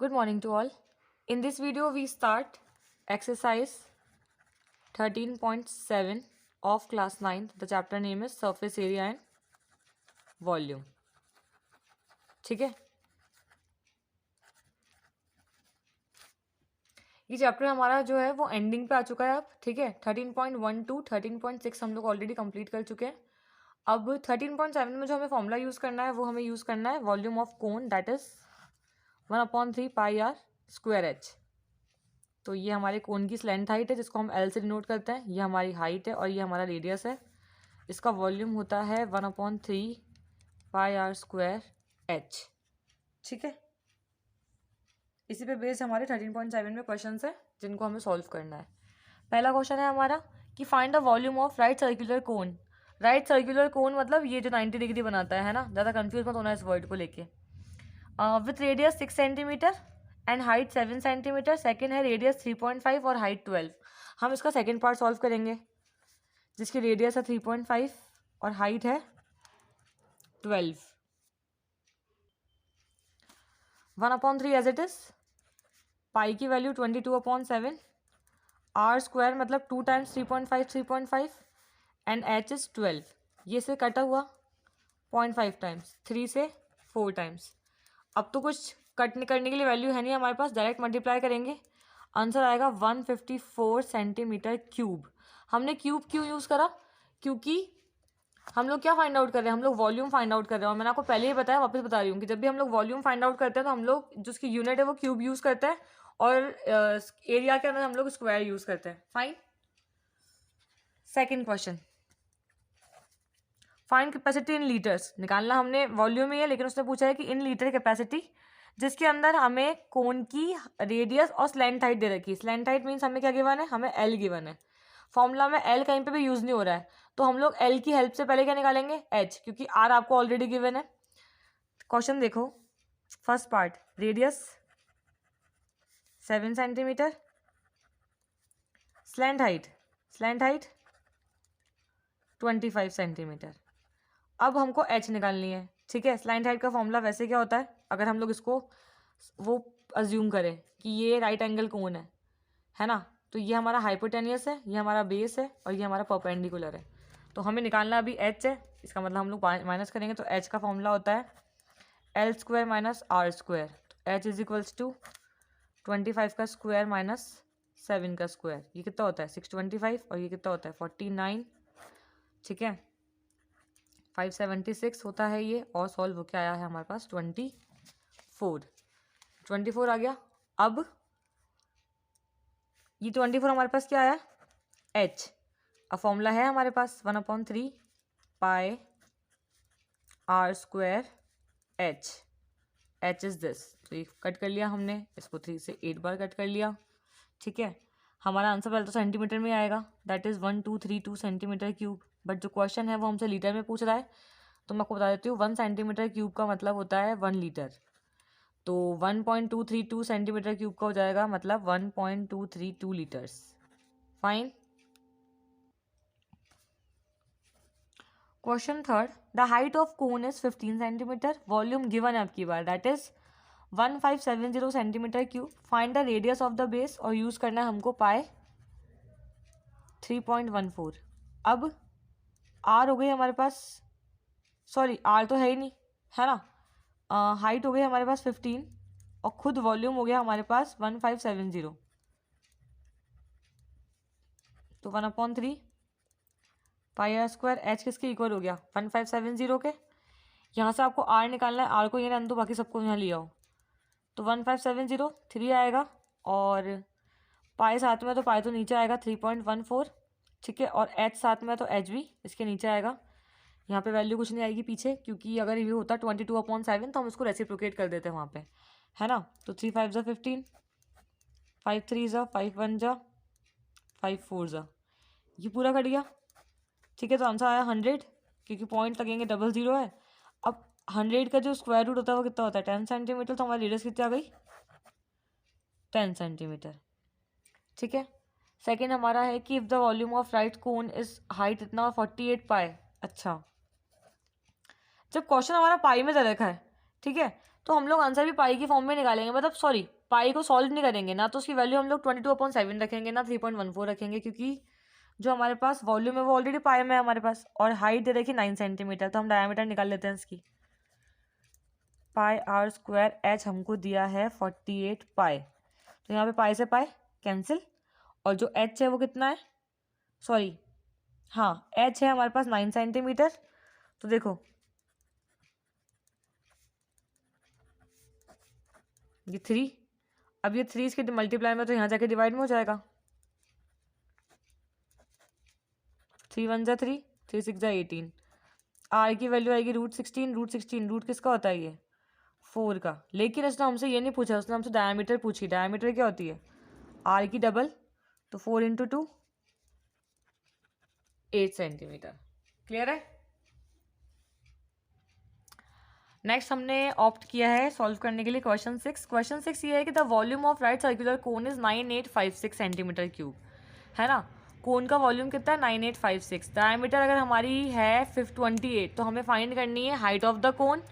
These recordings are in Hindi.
Good morning to all. In this video, we start exercise 13.7 of class 9. The chapter name is Surface Area and Volume. ठीक है, ये चैप्टर हमारा जो है वो एंडिंग पे आ चुका है अब. ठीक है, 13.1 to 13.6 हम लोग ऑलरेडी कंप्लीट कर चुके हैं. अब 13.7 में जो हमें फॉर्मूला यूज़ करना है वो हमें यूज़ करना है volume of cone, that is 1/3 pi R square H. तो ये हमारे कोन की स्लेंथ हाइट है जिसको हम एल से डिनोट करते हैं. ये हमारी हाइट है और ये हमारा रेडियस है. इसका वॉल्यूम होता है 1/3 पाई आर स्क्वायर एच. ठीक है, इसी पे बेस्ड हमारे 13.7 में क्वेश्चंस है जिनको हमें सॉल्व करना है. पहला क्वेश्चन है हमारा कि find the volume of right circular cone. Right circular cone मतलब ये जो 90 डिग्री बनाता है ना, ज़्यादा कंफ्यूज मत होना इस वर्ड को लेके. With radius 6 centimetre and height 7 centimetre. Second है रेडियस 3.5 और हाइट 12. हम इसका सेकेंड पार्ट सॉल्व करेंगे जिसकी रेडियस है 3.5 और हाइट है 12. 1/3 एज इट इज. पाई की वैल्यू 22/7. आर स्क्वायर मतलब 2 टाइम्स 3.5 एंड एच इज 12. ये से कटा हुआ 0.5 टाइम्स, 3 से 4 टाइम्स. अब तो कुछ कट करने के लिए वैल्यू है नहीं हमारे पास, डायरेक्ट मल्टीप्लाई करेंगे. आंसर आएगा 154 सेंटीमीटर क्यूब. हमने क्यूब क्यों यूज़ करा? क्योंकि हम लोग क्या फाइंड आउट कर रहे हैं, हम लोग वॉल्यूम फाइंड आउट कर रहे हैं. और मैंने आपको पहले ही बताया, वापस बता रही हूँ कि जब भी हम लोग वॉल्यूम फाइंड आउट करते हैं तो हम लोग जो उसकी यूनिट है वो क्यूब यूज़ करते हैं और एरिया के अंदर हम लोग स्क्वायर यूज़ करते हैं. Fine. Second question, find capacity in litres. निकालना हमने वॉल्यूम ही है लेकिन उसने पूछा है कि इन लीटर कैपेसिटी, जिसके अंदर हमें कोन की रेडियस और स्लेंथ हाइट दे रखी है. स्लेंथ हाइट मीन्स हमें क्या गिवन है, हमें एल गिवन है. फॉर्मूला में एल कहीं पे भी यूज़ नहीं हो रहा है तो हम लोग एल की हेल्प से पहले क्या निकालेंगे, एच, क्योंकि आर आपको ऑलरेडी गिवन है. क्वेश्चन देखो, first part, radius 7 centimetre, slant height 25 centimetre. अब हमको एच निकालनी है. ठीक है, स्लेंथ हाइट का फॉर्मूला वैसे क्या होता है, अगर हम लोग इसको वो अज्यूम करें कि ये राइट एंगल कोन है ना, तो ये हमारा हाइपोटेनियस है, ये हमारा बेस है और ये हमारा परपेंडिकुलर है. तो हमें निकालना अभी एच है. इसका मतलब हम लोग माइनस करेंगे तो एच का फॉर्मूला होता है L square minus R square. तो एच इज इक्वल्स टू 25 का स्क्वायर माइनस 7 का स्क्वायर. ये कितना होता है 625 और ये कितना होता है 49. ठीक है, 576 होता है ये. और सॉल्व होकर आया है हमारे पास 24 आ गया. अब ये 24 हमारे पास क्या आया, एच. अब फॉर्मूला है हमारे पास 1/3 pi R square H. H is this. तो ये कट कर लिया हमने, इसको 3 से 8 बार कट कर लिया. ठीक है, हमारा आंसर पहले तो सेंटीमीटर में आएगा, that is 1232 centimetre cube. But जो क्वेश्चन है वो हमसे लीटर में पूछ रहा है तो मैं आपको बता देती हूँ 1 सेंटीमीटर क्यूब का मतलब होता है 1 लीटर. तो 1.232 सेंटीमीटर क्यूब का हो जाएगा मतलब 1.232 litres. Fine. Question third, the height of cone is 15 centimetre. Volume given है आपकी बार, that is 1570 centimetre cube. Find the radius of the base और यूज करना है हमको पाई 3.14. अब आर हो गई हमारे पास, सॉरी आर तो है ही नहीं, है ना. हाइट हो गई हमारे पास 15 और खुद वॉल्यूम हो गया हमारे पास 1570. तो 1/3 पाई आर स्क्वायर एच किसके इक्वल हो गया 1570 के. यहाँ से आपको आर निकालना है, आर को ये रहने दो, बाकी सबको यहाँ लिया हो. तो 1570 3 आएगा और पाई साथ में तो पाई तो नीचे आएगा 3.14. ठीक है, और एच साथ में तो एच भी इसके नीचे आएगा. यहाँ पे वैल्यू कुछ नहीं आएगी पीछे, क्योंकि अगर ये होता 22/7 तो हम इसको रेसिप्रोकेट कर देते हैं वहाँ पे, है ना. तो 3 5 ज़ा 15, 5 3 ज़ा 5 1 ज़ा 5 4 ज़ा, ये पूरा कट गया. ठीक है, तो आंसर आया 100, क्योंकि पॉइंट लगेंगे 00 है. अब 100 का जो स्क्वायर रूट होता है वो कितना होता है 10 सेंटीमीटर. तो हमारी रेडियस कितनी आ गई 10 सेंटीमीटर. ठीक है, सेकेंड हमारा है कि if the volume of right cone is height इतना 48 पाई. अच्छा, जब क्वेश्चन हमारा पाई में दे रखा है, ठीक है, तो हम लोग आंसर भी पाई की फॉर्म में निकालेंगे, मतलब सॉरी पाई को सॉल्व नहीं करेंगे ना, तो उसकी वैल्यू हम लोग 22/7 रखेंगे ना 3.14 रखेंगे, क्योंकि जो हमारे पास वॉल्यूम है वो ऑलरेडी पाई में है हमारे पास, और हाइट दे रखी 9 सेंटीमीटर, तो हम डायमीटर निकाल लेते हैं इसकी। पाई आर स्क्वायर एच हमको दिया है 48 पाई, तो यहाँ पे पाई से पाई कैंसिल, और जो एच है वो कितना है, सॉरी हाँ एच है हमारे पास 9 सेंटीमीटर, तो देखो ये 3, अब ये 3 इसके मल्टीप्लाई में तो यहाँ जाके डिवाइड में हो जाएगा, 3 1 जा 3, 3 6 जा 18, आर की वैल्यू आएगी √16, रूट किसका होता है ये 4 का, लेकिन उसने हमसे ये नहीं पूछा, उसने हमसे डायमीटर पूछी, डायमीटर क्या होती है आर की डबल, तो 4 × 2 8 सेंटीमीटर। क्लियर है। नेक्स्ट हमने ऑप्ट किया है सॉल्व करने के लिए क्वेश्चन 6। क्वेश्चन 6 ये है कि the volume of right circular cone is 9856 centimetre cube, है ना। कोन का वॉल्यूम कितना है 9856, डायमीटर अगर हमारी है 528, तो हमें फाइंड करनी है height of the cone,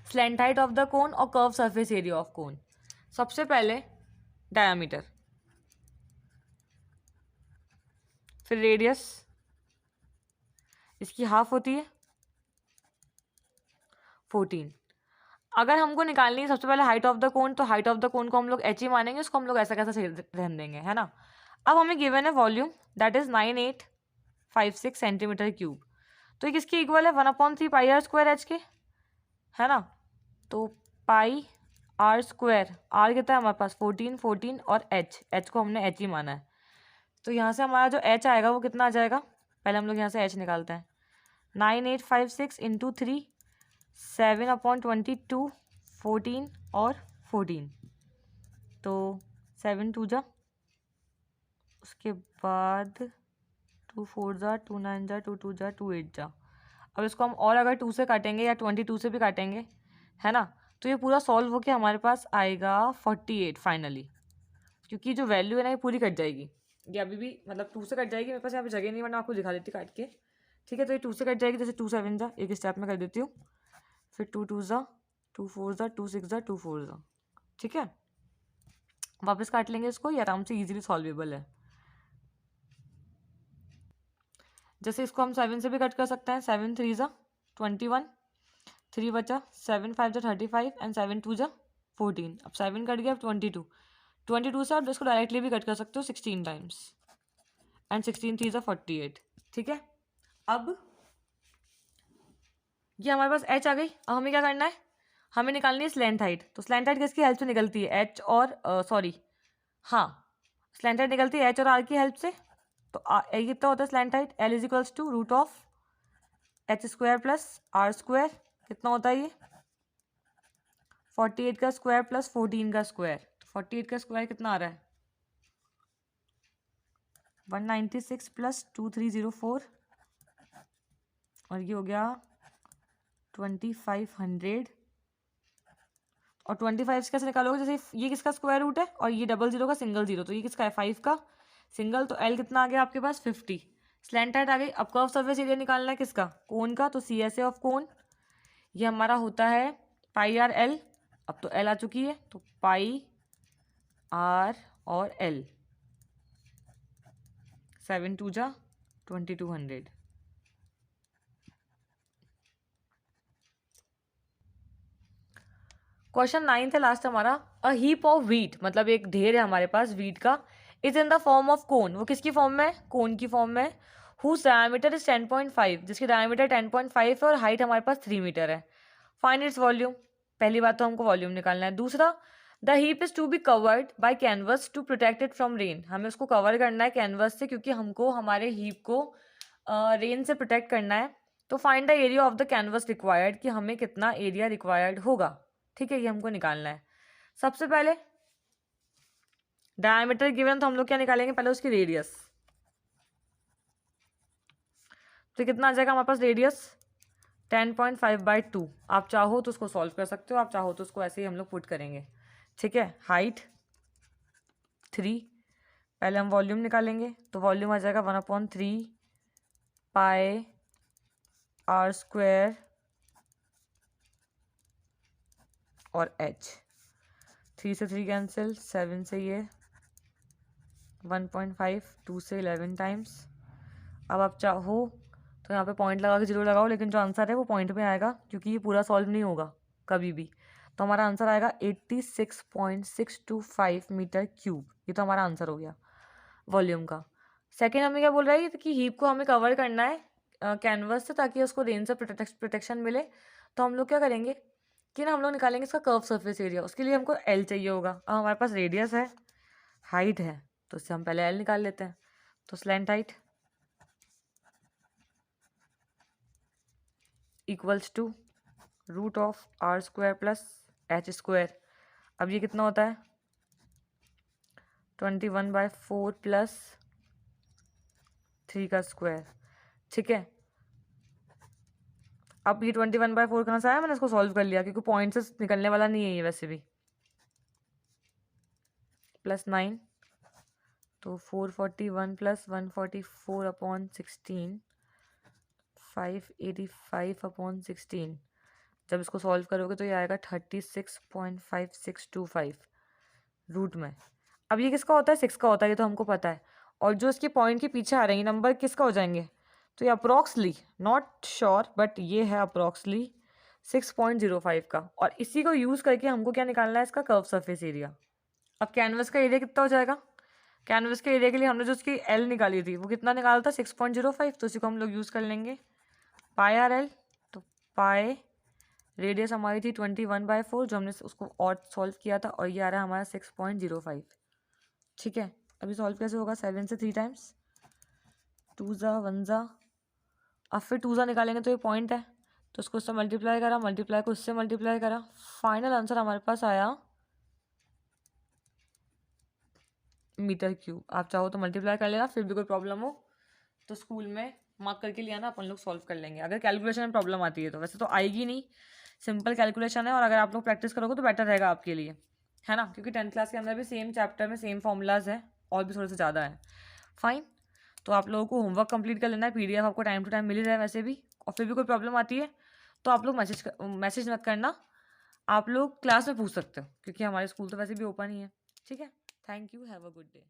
slant height of the cone और curve surface area of cone. सबसे पहले डायमीटर, फिर रेडियस, इसकी हाफ होती है 14। अगर हमको निकालनी है सबसे पहले हाइट ऑफ द कोन, तो हाइट ऑफ द कोन को हम लोग एच ही मानेंगे, उसको हम लोग ऐसा कैसा रहने देंगे, है ना। अब हमें गिवन है volume that is 9856 centimetre cube, तो ये किसके इक्वल है 1/3 पाई आर स्क्वायर एच के, है ना। तो पाई आर स्क्वायर, आर कितना है हमारे पास 14 और एच को हमने एच ही माना है, तो यहाँ से हमारा जो एच आएगा वो कितना आ जाएगा, पहले हम लोग यहाँ से एच निकालते हैं, 9856 × 3 7/22 14 और 14, तो 7 2 जा, उसके बाद 2 4 जा, 2 9 जा, 2 2 जा, 2 8 जा। अब इसको हम और अगर 2 से काटेंगे या 22 से भी काटेंगे, है ना, तो ये पूरा सॉल्व होके हमारे पास आएगा 48 फाइनली, क्योंकि जो वैल्यू है ना ये पूरी कट जाएगी, ये अभी भी मतलब 2 से कट जाएगी, मेरे पास यहाँ पे जगह नहीं, वरना आपको दिखा देती काट के, ठीक है। तो ये 2 से कट जाएगी, जैसे 2 7 जा, एक स्टेप में कर देती हूँ, फिर 2 2 जा, 2 4 जा, 2 6 जा, 2 4 जा, ठीक है। वापस काट लेंगे इसको, ये आराम से इजीली सॉल्वेबल है। जैसे इसको हम 7 से भी कट कर सकते हैं, 7 3 जा 21, 3 बचा, 7 5 जा 35 एंड 7 2 जा 14, अब 7 कट गया, अब 22 से आप इसको डायरेक्टली भी कट कर सकते हो 16 टाइम्स, एंड 16 3 जा 48, ठीक है। अब ये हमारे पास एच आ गई, अब हमें क्या करना है, हमें निकालनी है स्लैंट हाइट, तो स्लैंट हाइट किसकी हेल्प से निकलती है, एच और सॉरी हाँ स्लैंट हाइट निकलती है एच और आर की हेल्प से, तो ये कितना होता है slant height, L is equals to √H square plus R square, कितना होता है ये 48 का स्क्वायर प्लस 14 का स्क्वायर, तो 48 का स्क्वायर कितना आ रहा है 196 प्लस 2304, और ये हो गया 2500, और 25 कैसे निकालोगे, जैसे ये किसका स्क्वायर रूट है और ये 00 का सिंगल जीरो, तो ये किसका है 5 का सिंगल, तो एल कितना आ गया आपके पास 50, स्लैंट हाइट आ गई। अब कर्व सरफेस एरिया निकालना है किसका, कोन का, तो C S A of cone ये हमारा होता है पाई आर एल, अब तो एल आ चुकी है, तो पाई आर और एल, 7 2 जा 2200। क्वेश्चन 9 है लास्ट हमारा, अ हीप ऑफ व्हीट, मतलब एक ढेर है हमारे पास व्हीट का, is in the form of cone, वो किसकी फॉर्म में है, कोन की फॉर्म में, हुज डायमीटर इज 10.5, जिसकी डायमीटर 10.5 है और हाइट हमारे पास 3 मीटर है। फाइंड इट्स वॉल्यूम, पहली बात तो हमको वॉल्यूम निकालना है। दूसरा, the heap is to be covered by canvas to protect it from rain, हमें उसको कवर करना है कैनवस से, क्योंकि हमको हमारे हीप को रेन से प्रोटेक्ट करना है। तो find the area of the canvas required, कि हमें कितना एरिया रिक्वायर्ड होगा, ठीक है, ये हमको निकालना है। सबसे पहले डायमीटर गिवन, तो हम लोग क्या निकालेंगे, पहले उसकी रेडियस, तो कितना आ जाएगा हमारे पास रेडियस 10.5/2, आप चाहो तो उसको सॉल्व कर सकते हो, आप चाहो तो उसको ऐसे ही हम लोग पुट करेंगे, ठीक है। हाइट 3, पहले हम वॉल्यूम निकालेंगे, तो वॉल्यूम आ जाएगा 1/3 पाई आर स्क्वायर और h, 3 से 3 कैंसिल, 7 से ये 1.5, 2 से 11 टाइम्स। अब आप चाहो तो यहाँ पे पॉइंट लगा के जरूर लगाओ, लेकिन जो आंसर है वो पॉइंट में आएगा क्योंकि ये पूरा सॉल्व नहीं होगा कभी भी। तो हमारा आंसर आएगा 86.625 मीटर क्यूब। ये तो हमारा आंसर हो गया वॉल्यूम का। सेकेंड हमें क्या बोल रहा है कि हीप को हमें कवर करना है कैनवस से ताकि उसको रेन से प्रोटेक्शन मिले। तो हम लोग क्या करेंगे कि ना हम लोग निकालेंगे इसका कर्व सरफेस एरिया। उसके लिए हमको एल चाहिए होगा। अब हमारे पास रेडियस है, हाइट है, तो इससे हम पहले एल निकाल लेते हैं। तो slant height equals to root of R square plus H square. अब ये कितना होता है 21/4 प्लस 3 का स्क्वायर। ठीक है, अब ये 21/4 कहाँ से आया, मैंने इसको सॉल्व कर लिया क्योंकि पॉइंट से निकलने वाला नहीं है ये वैसे भी। प्लस 9, तो 441 प्लस 144/16, 585/16। जब इसको सॉल्व करोगे तो ये आएगा 36.5625 रूट में। अब ये किसका होता है, 6 का होता है, ये तो हमको पता है। और जो इसके पॉइंट के पीछे आ रहे हैं नंबर किसका हो जाएंगे, तो ये अप्रॉक्सली, नॉट श्योर बट ये है अप्रॉक्सली 6.05 का। और इसी को यूज़ करके हमको क्या निकालना है, इसका कर्व सरफेस एरिया। अब कैनवस का एरिया कितना हो जाएगा, कैनवस के एरिया के लिए हमने जो उसकी एल निकाली थी वो कितना निकाला था 6.05। तो इसी को हम लोग यूज़ कर लेंगे पाई आर एल। तो पाई रेडियस हमारी थी 21/4 जो हमने उसको और सॉल्व किया था, और ये आ रहा है हमारा 6.05। ठीक है, अभी सॉल्व कैसे होगा, 7 से 3 टाइम्स, 2 ज़ा 1 ज़ा, अब फिर 2 ज़ा निकालेंगे तो ये पॉइंट है, तो उसको उससे मल्टीप्लाई करा, मल्टीप्लाई को उससे मल्टीप्लाई करा, फाइनल आंसर हमारे पास आया मीटर क्यूब। आप चाहो तो मल्टीप्लाई कर लेना, फिर भी कोई प्रॉब्लम हो तो स्कूल में मार्क करके लिया ना, अपन लोग सॉल्व कर लेंगे। अगर कैलकुलेशन में प्रॉब्लम आती है तो, वैसे तो आएगी नहीं, सिंपल कैलकुलेशन है, और अगर आप लोग प्रैक्टिस करोगे तो बेटर रहेगा आपके लिए, है ना, क्योंकि 10th क्लास के अंदर भी सेम चैप्टर में सेम फॉर्मूलाज है और भी थोड़े से ज़्यादा है। फाइन, तो आप लोगों को होमवर्क कंप्लीट कर लेना है, पीडीएफ आपको टाइम टू टाइम मिल ही रहा है वैसे भी। और फिर भी कोई प्रॉब्लम आती है तो आप लोग मैसेज मत करना, आप लोग क्लास में पूछ सकते हो क्योंकि हमारे स्कूल तो वैसे भी ओपन ही है। ठीक है, thank you, have a good day.